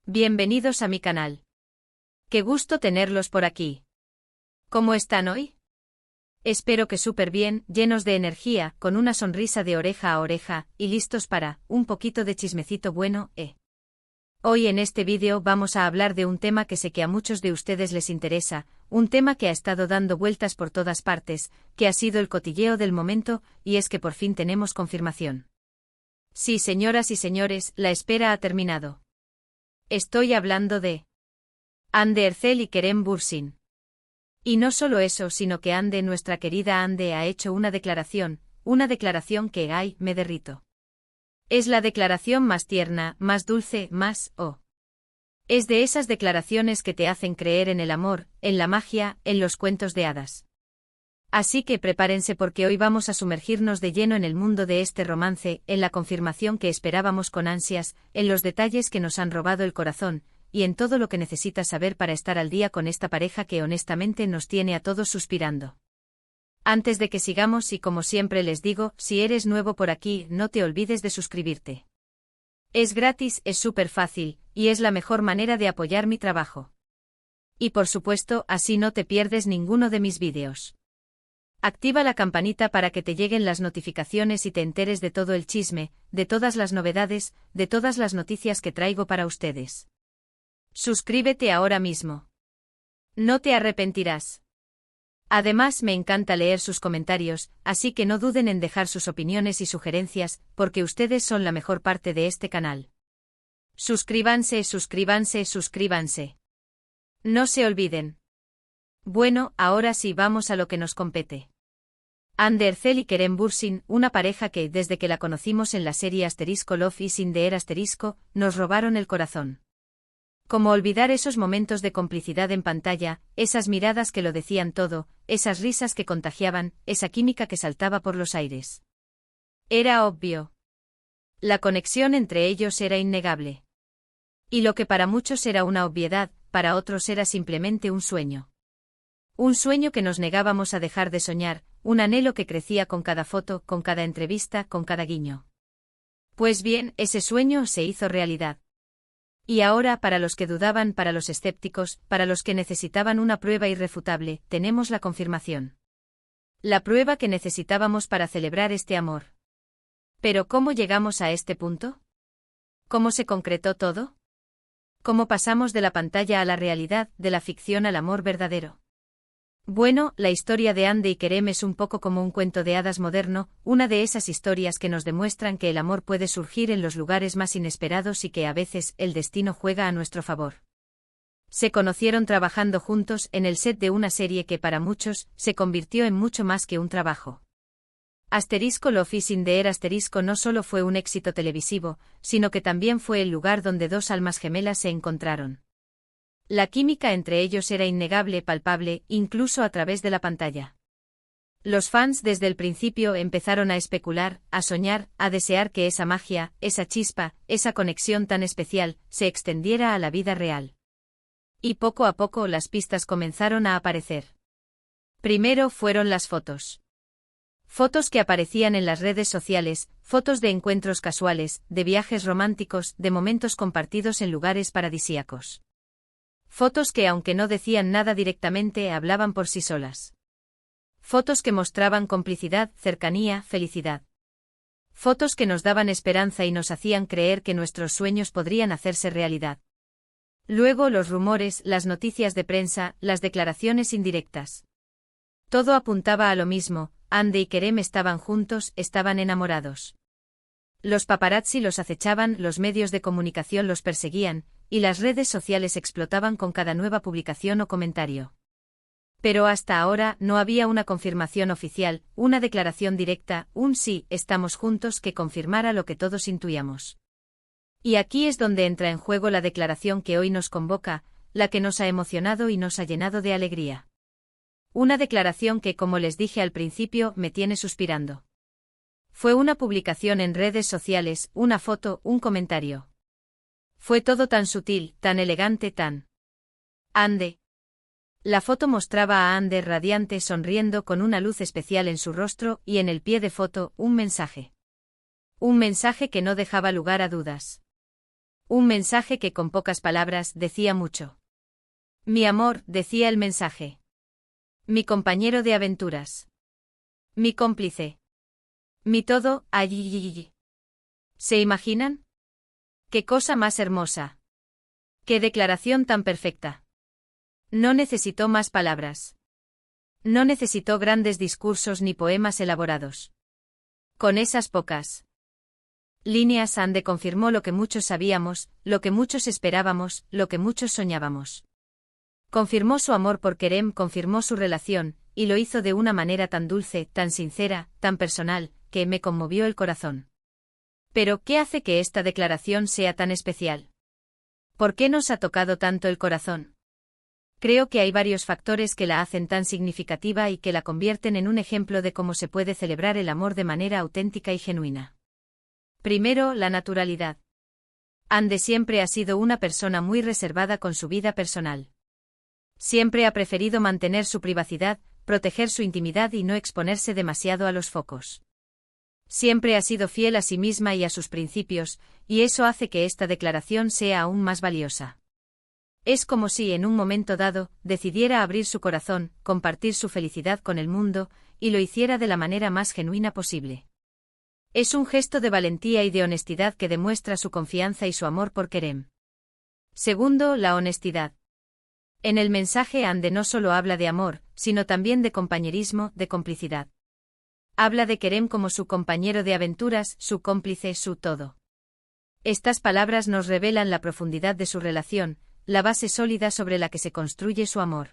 Bienvenidos a mi canal. Qué gusto tenerlos por aquí. ¿Cómo están hoy? Espero que súper bien, llenos de energía, con una sonrisa de oreja a oreja, y listos para un poquito de chismecito bueno, Hoy en este vídeo vamos a hablar de un tema que sé que a muchos de ustedes les interesa, un tema que ha estado dando vueltas por todas partes, que ha sido el cotilleo del momento, y es que por fin tenemos confirmación. Sí, señoras y señores, la espera ha terminado. Estoy hablando de Hande Erçel y Kerem Bürsin. Y no solo eso, sino que nuestra querida Hande ha hecho una declaración que, ay, me derrito. Es la declaración más tierna, más dulce, Es de esas declaraciones que te hacen creer en el amor, en la magia, en los cuentos de hadas. Así que prepárense porque hoy vamos a sumergirnos de lleno en el mundo de este romance, en la confirmación que esperábamos con ansias, en los detalles que nos han robado el corazón, y en todo lo que necesitas saber para estar al día con esta pareja que honestamente nos tiene a todos suspirando. Antes de que sigamos y como siempre les digo, si eres nuevo por aquí, no te olvides de suscribirte. Es gratis, es súper fácil, y es la mejor manera de apoyar mi trabajo. Y por supuesto, así no te pierdes ninguno de mis vídeos. Activa la campanita para que te lleguen las notificaciones y te enteres de todo el chisme, de todas las novedades, de todas las noticias que traigo para ustedes. Suscríbete ahora mismo. No te arrepentirás. Además, me encanta leer sus comentarios, así que no duden en dejar sus opiniones y sugerencias, porque ustedes son la mejor parte de este canal. Suscríbanse, suscríbanse, suscríbanse. No se olviden. Bueno, ahora sí vamos a lo que nos compete. Hande Erçel y Kerem Bürsin, una pareja que, desde que la conocimos en la serie Love is in the Air nos robaron el corazón. ¿Cómo olvidar esos momentos de complicidad en pantalla, esas miradas que lo decían todo, esas risas que contagiaban, esa química que saltaba por los aires? Era obvio. La conexión entre ellos era innegable. Y lo que para muchos era una obviedad, para otros era simplemente un sueño. Un sueño que nos negábamos a dejar de soñar, un anhelo que crecía con cada foto, con cada entrevista, con cada guiño. Pues bien, ese sueño se hizo realidad. Y ahora, para los que dudaban, para los escépticos, para los que necesitaban una prueba irrefutable, tenemos la confirmación. La prueba que necesitábamos para celebrar este amor. Pero ¿cómo llegamos a este punto? ¿Cómo se concretó todo? ¿Cómo pasamos de la pantalla a la realidad, de la ficción al amor verdadero? Bueno, la historia de Hande y Kerem es un poco como un cuento de hadas moderno, una de esas historias que nos demuestran que el amor puede surgir en los lugares más inesperados y que a veces el destino juega a nuestro favor. Se conocieron trabajando juntos en el set de una serie que para muchos se convirtió en mucho más que un trabajo. Love is in the Air no solo fue un éxito televisivo, sino que también fue el lugar donde dos almas gemelas se encontraron. La química entre ellos era innegable, palpable, incluso a través de la pantalla. Los fans desde el principio empezaron a especular, a soñar, a desear que esa magia, esa chispa, esa conexión tan especial, se extendiera a la vida real. Y poco a poco las pistas comenzaron a aparecer. Primero fueron las fotos. Fotos que aparecían en las redes sociales, fotos de encuentros casuales, de viajes románticos, de momentos compartidos en lugares paradisíacos. Fotos que aunque no decían nada directamente hablaban por sí solas. Fotos que mostraban complicidad, cercanía, felicidad. Fotos que nos daban esperanza y nos hacían creer que nuestros sueños podrían hacerse realidad. Luego los rumores, las noticias de prensa, las declaraciones indirectas. Todo apuntaba a lo mismo, Hande y Kerem estaban juntos, estaban enamorados. Los paparazzi los acechaban, los medios de comunicación los perseguían, y las redes sociales explotaban con cada nueva publicación o comentario. Pero hasta ahora no había una confirmación oficial, una declaración directa, un sí, estamos juntos que confirmara lo que todos intuíamos. Y aquí es donde entra en juego la declaración que hoy nos convoca, la que nos ha emocionado y nos ha llenado de alegría. Una declaración que, como les dije al principio, me tiene suspirando. Fue una publicación en redes sociales, una foto, un comentario. Fue todo tan sutil, tan elegante, tan... Hande. La foto mostraba a Hande radiante sonriendo con una luz especial en su rostro y en el pie de foto, un mensaje. Un mensaje que no dejaba lugar a dudas. Un mensaje que con pocas palabras decía mucho. Mi amor, decía el mensaje. Mi compañero de aventuras. Mi cómplice. Mi todo, allí. ¿Se imaginan? ¡Qué cosa más hermosa! ¡Qué declaración tan perfecta! No necesitó más palabras. No necesitó grandes discursos ni poemas elaborados. Con esas pocas líneas Ande confirmó lo que muchos sabíamos, lo que muchos esperábamos, lo que muchos soñábamos. Confirmó su amor por Kerem, confirmó su relación, y lo hizo de una manera tan dulce, tan sincera, tan personal, que me conmovió el corazón. Pero, ¿qué hace que esta declaración sea tan especial? ¿Por qué nos ha tocado tanto el corazón? Creo que hay varios factores que la hacen tan significativa y que la convierten en un ejemplo de cómo se puede celebrar el amor de manera auténtica y genuina. Primero, la naturalidad. Ande siempre ha sido una persona muy reservada con su vida personal. Siempre ha preferido mantener su privacidad, proteger su intimidad y no exponerse demasiado a los focos. Siempre ha sido fiel a sí misma y a sus principios, y eso hace que esta declaración sea aún más valiosa. Es como si en un momento dado, decidiera abrir su corazón, compartir su felicidad con el mundo, y lo hiciera de la manera más genuina posible. Es un gesto de valentía y de honestidad que demuestra su confianza y su amor por Kerem. Segundo, la honestidad. En el mensaje Ande no solo habla de amor, sino también de compañerismo, de complicidad. Habla de Kerem como su compañero de aventuras, su cómplice, su todo. Estas palabras nos revelan la profundidad de su relación, la base sólida sobre la que se construye su amor.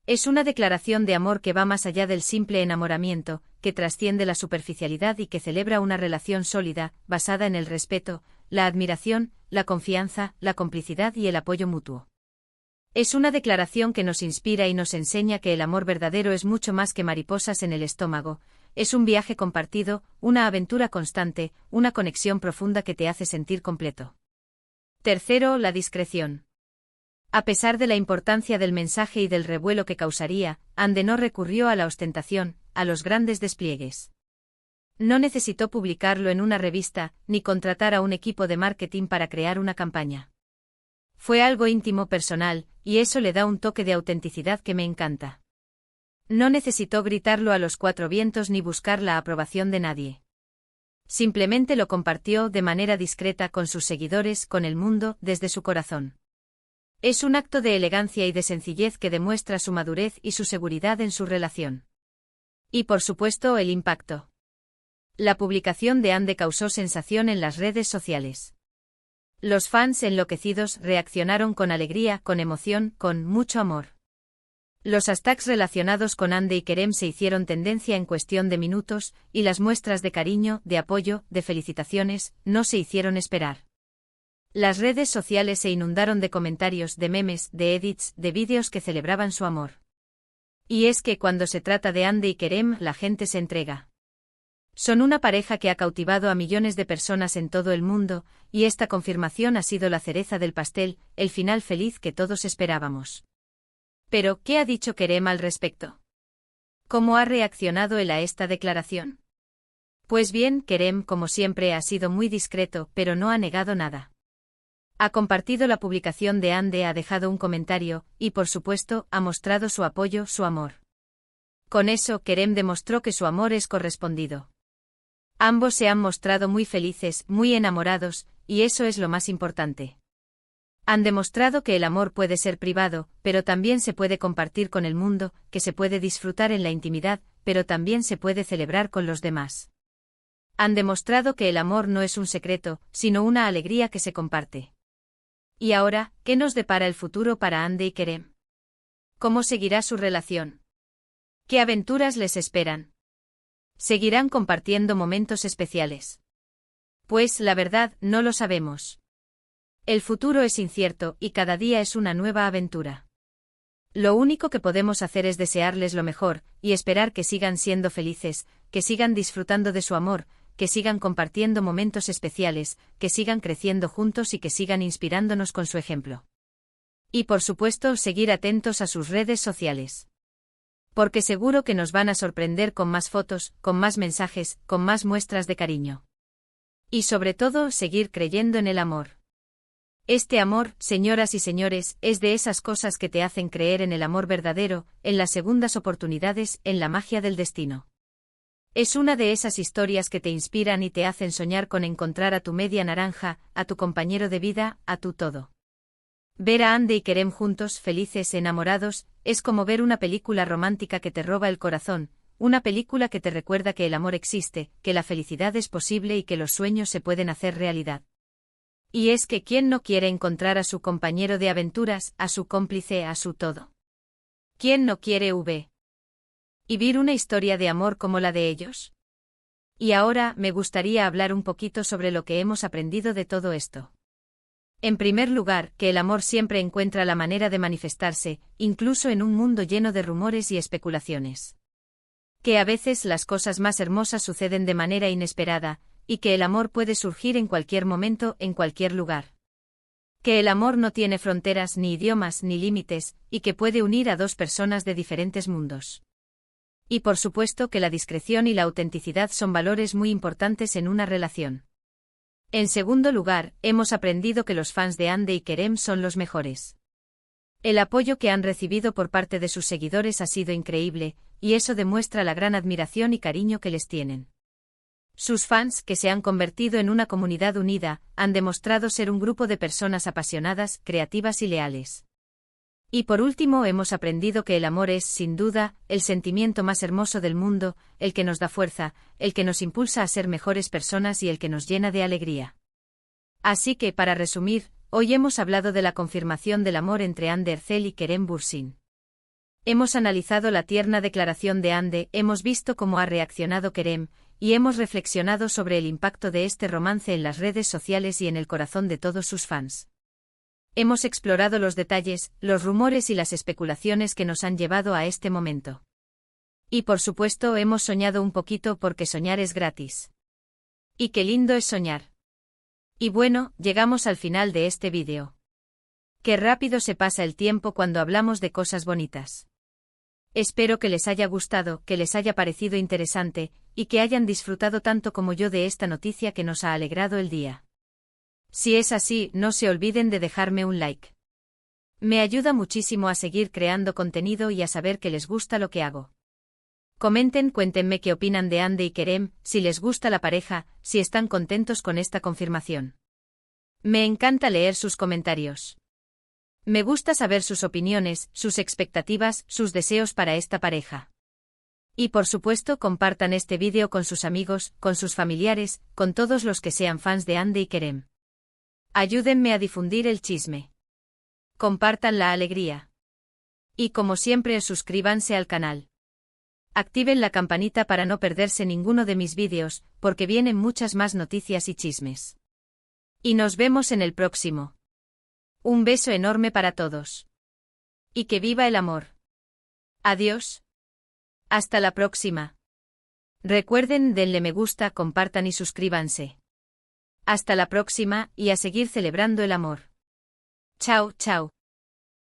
Es una declaración de amor que va más allá del simple enamoramiento, que trasciende la superficialidad y que celebra una relación sólida, basada en el respeto, la admiración, la confianza, la complicidad y el apoyo mutuo. Es una declaración que nos inspira y nos enseña que el amor verdadero es mucho más que mariposas en el estómago, es un viaje compartido, una aventura constante, una conexión profunda que te hace sentir completo. Tercero, la discreción. A pesar de la importancia del mensaje y del revuelo que causaría, Ande no recurrió a la ostentación, a los grandes despliegues. No necesitó publicarlo en una revista, ni contratar a un equipo de marketing para crear una campaña. Fue algo íntimo, personal, y eso le da un toque de autenticidad que me encanta. No necesitó gritarlo a los cuatro vientos ni buscar la aprobación de nadie. Simplemente lo compartió de manera discreta con sus seguidores, con el mundo, desde su corazón. Es un acto de elegancia y de sencillez que demuestra su madurez y su seguridad en su relación. Y por supuesto el impacto. La publicación de Ande causó sensación en las redes sociales. Los fans enloquecidos reaccionaron con alegría, con emoción, con mucho amor. Los hashtags relacionados con Ande y Kerem se hicieron tendencia en cuestión de minutos, y las muestras de cariño, de apoyo, de felicitaciones, no se hicieron esperar. Las redes sociales se inundaron de comentarios, de memes, de edits, de vídeos que celebraban su amor. Y es que cuando se trata de Ande y Kerem, la gente se entrega. Son una pareja que ha cautivado a millones de personas en todo el mundo, y esta confirmación ha sido la cereza del pastel, el final feliz que todos esperábamos. Pero, ¿qué ha dicho Kerem al respecto? ¿Cómo ha reaccionado él a esta declaración? Pues bien, Kerem, como siempre, ha sido muy discreto, pero no ha negado nada. Ha compartido la publicación de Ande, ha dejado un comentario, y por supuesto, ha mostrado su apoyo, su amor. Con eso, Kerem demostró que su amor es correspondido. Ambos se han mostrado muy felices, muy enamorados, y eso es lo más importante. Han demostrado que el amor puede ser privado, pero también se puede compartir con el mundo, que se puede disfrutar en la intimidad, pero también se puede celebrar con los demás. Han demostrado que el amor no es un secreto, sino una alegría que se comparte. Y ahora, ¿qué nos depara el futuro para Ande y Kerem? ¿Cómo seguirá su relación? ¿Qué aventuras les esperan? ¿Seguirán compartiendo momentos especiales? Pues, la verdad, no lo sabemos. El futuro es incierto, y cada día es una nueva aventura. Lo único que podemos hacer es desearles lo mejor, y esperar que sigan siendo felices, que sigan disfrutando de su amor, que sigan compartiendo momentos especiales, que sigan creciendo juntos y que sigan inspirándonos con su ejemplo. Y por supuesto, seguir atentos a sus redes sociales. Porque seguro que nos van a sorprender con más fotos, con más mensajes, con más muestras de cariño. Y sobre todo, seguir creyendo en el amor. Este amor, señoras y señores, es de esas cosas que te hacen creer en el amor verdadero, en las segundas oportunidades, en la magia del destino. Es una de esas historias que te inspiran y te hacen soñar con encontrar a tu media naranja, a tu compañero de vida, a tu todo. Ver a Ande y Kerem juntos, felices, enamorados, es como ver una película romántica que te roba el corazón, una película que te recuerda que el amor existe, que la felicidad es posible y que los sueños se pueden hacer realidad. Y es que ¿quién no quiere encontrar a su compañero de aventuras, a su cómplice, a su todo? ¿Quién no quiere vivir una historia de amor como la de ellos? Y ahora me gustaría hablar un poquito sobre lo que hemos aprendido de todo esto. En primer lugar, que el amor siempre encuentra la manera de manifestarse, incluso en un mundo lleno de rumores y especulaciones. Que a veces las cosas más hermosas suceden de manera inesperada, y que el amor puede surgir en cualquier momento, en cualquier lugar. Que el amor no tiene fronteras, ni idiomas, ni límites, y que puede unir a dos personas de diferentes mundos. Y por supuesto que la discreción y la autenticidad son valores muy importantes en una relación. En segundo lugar, hemos aprendido que los fans de Ande y Kerem son los mejores. El apoyo que han recibido por parte de sus seguidores ha sido increíble, y eso demuestra la gran admiración y cariño que les tienen. Sus fans, que se han convertido en una comunidad unida, han demostrado ser un grupo de personas apasionadas, creativas y leales. Y por último hemos aprendido que el amor es, sin duda, el sentimiento más hermoso del mundo, el que nos da fuerza, el que nos impulsa a ser mejores personas y el que nos llena de alegría. Así que, para resumir, hoy hemos hablado de la confirmación del amor entre Ande Erçel y Kerem Bürsin. Hemos analizado la tierna declaración de Ande, hemos visto cómo ha reaccionado Kerem, y hemos reflexionado sobre el impacto de este romance en las redes sociales y en el corazón de todos sus fans. Hemos explorado los detalles, los rumores y las especulaciones que nos han llevado a este momento. Y por supuesto hemos soñado un poquito porque soñar es gratis. Y qué lindo es soñar. Y bueno, llegamos al final de este vídeo. Qué rápido se pasa el tiempo cuando hablamos de cosas bonitas. Espero que les haya gustado, que les haya parecido interesante, y que hayan disfrutado tanto como yo de esta noticia que nos ha alegrado el día. Si es así, no se olviden de dejarme un like. Me ayuda muchísimo a seguir creando contenido y a saber que les gusta lo que hago. Comenten, cuéntenme qué opinan de Ande y Kerem, si les gusta la pareja, si están contentos con esta confirmación. Me encanta leer sus comentarios. Me gusta saber sus opiniones, sus expectativas, sus deseos para esta pareja. Y por supuesto compartan este vídeo con sus amigos, con sus familiares, con todos los que sean fans de Ande y Kerem. Ayúdenme a difundir el chisme. Compartan la alegría. Y como siempre suscríbanse al canal. Activen la campanita para no perderse ninguno de mis vídeos, porque vienen muchas más noticias y chismes. Y nos vemos en el próximo. Un beso enorme para todos. Y que viva el amor. Adiós. Hasta la próxima. Recuerden, denle me gusta, compartan y suscríbanse. Hasta la próxima, y a seguir celebrando el amor. Chao, chao.